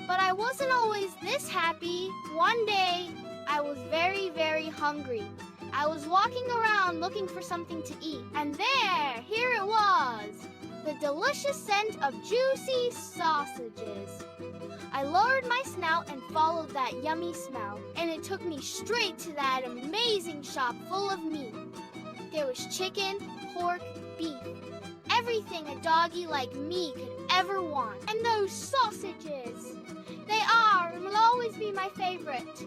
But I wasn't always this happy. One day, I was very, very hungry. I was walking around looking for something to eat. And here it was. The delicious scent of juicy sausages. I lowered my snout and followed that yummy smell. And it took me straight to that amazing shop full of meat. There was chicken, pork, beef. Everything a doggy like me could ever want. And those sausages! They are and will always be my favorite.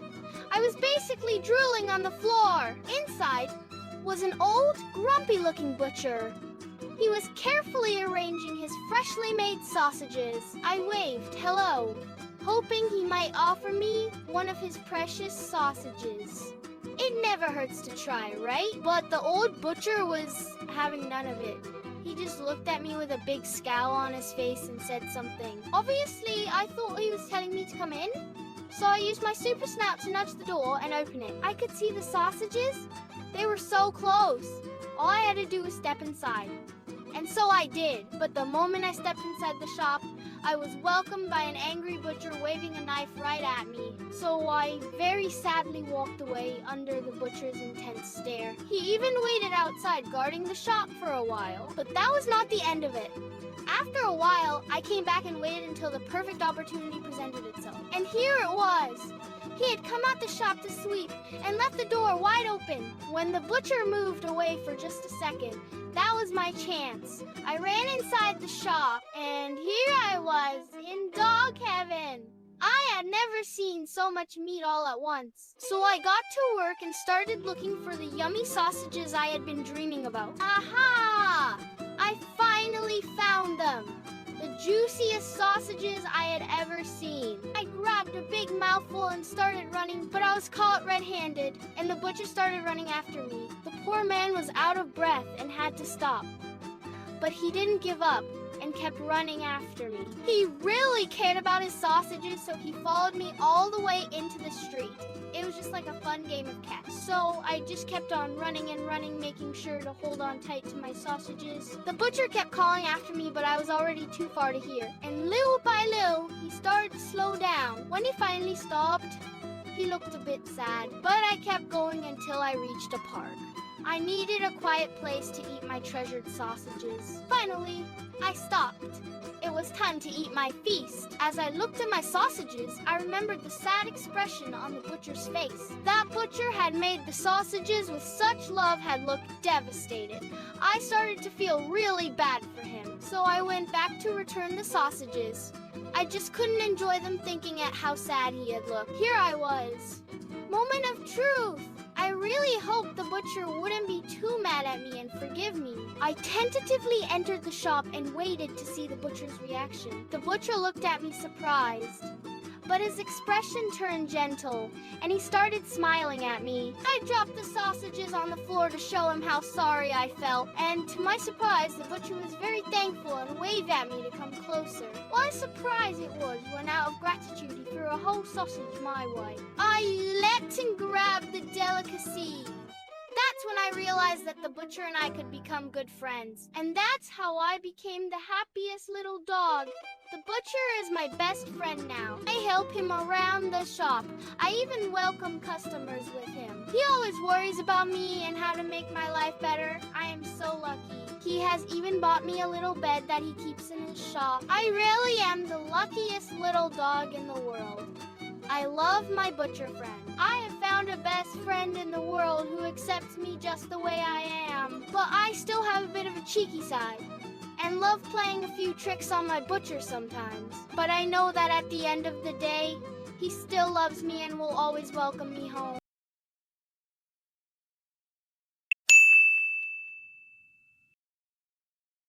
I was basically drooling on the floor. Inside was an old, grumpy-looking butcher. He was carefully arranging his freshly made sausages. I waved hello, hoping he might offer me one of his precious sausages. It never hurts to try, right? But the old butcher was having none of it. He just looked at me with a big scowl on his face and said something. Obviously, I thought he was telling me to come in, so I used my super snout to nudge the door and open it. I could see the sausages. They were so close. All I had to do was step inside. And so I did, but the moment I stepped inside the shop, I was welcomed by an angry butcher waving a knife right at me. So I very sadly walked away under the butcher's intense stare. He even waited outside guarding the shop for a while. But that was not the end of it. After a while, I came back and waited until the perfect opportunity presented itself. And here it was. He had come out the shop to sweep and left the door wide open. When the butcher moved away for just a second, that was my chance. I ran inside the shop, and here I was in dog heaven. I had never seen so much meat all at once. So I got to work and started looking for the yummy sausages I had been dreaming about. Aha! I finally found them. The juiciest sausages I had ever seen. I grabbed a big mouthful and started running, but I was caught red-handed, and the butcher started running after me. The poor man was out of breath and had to stop. But he didn't give up and kept running after me. He really cared about his sausages, so he followed me all the way into the street. It was just like a fun game of catch. So I just kept on running and running, making sure to hold on tight to my sausages. The butcher kept calling after me, but I was already too far to hear. And little by little, he started to slow down. When he finally stopped, he looked a bit sad, but I kept going until I reached a park. I needed a quiet place to eat my treasured sausages. Finally, I stopped. It was time to eat my feast. As I looked at my sausages, I remembered the sad expression on the butcher's face. That butcher had made the sausages with such love had looked devastated. I started to feel really bad for him, so I went back to return the sausages. I just couldn't enjoy them thinking at how sad he had looked. Here I was. Moment of truth! I really hoped the butcher wouldn't be too mad at me and forgive me. I tentatively entered the shop and waited to see the butcher's reaction. The butcher looked at me surprised, but his expression turned gentle, and he started smiling at me. I dropped the sausages on the floor to show him how sorry I felt, and to my surprise, the butcher was very thankful and waved at me to come closer. What a surprise it was when out of gratitude he threw a whole sausage my way. I leapt and grabbed the delicacy. That's when I realized that the butcher and I could become good friends. And that's how I became the happiest little dog. The butcher is my best friend now. I help him around the shop. I even welcome customers with him. He always worries about me and how to make my life better. I am so lucky. He has even bought me a little bed that he keeps in his shop. I really am the luckiest little dog in the world. I love my butcher friend. I have found a best friend in the world who accepts me just the way I am. But I still have a bit of a cheeky side and love playing a few tricks on my butcher sometimes. But I know that at the end of the day, he still loves me and will always welcome me home.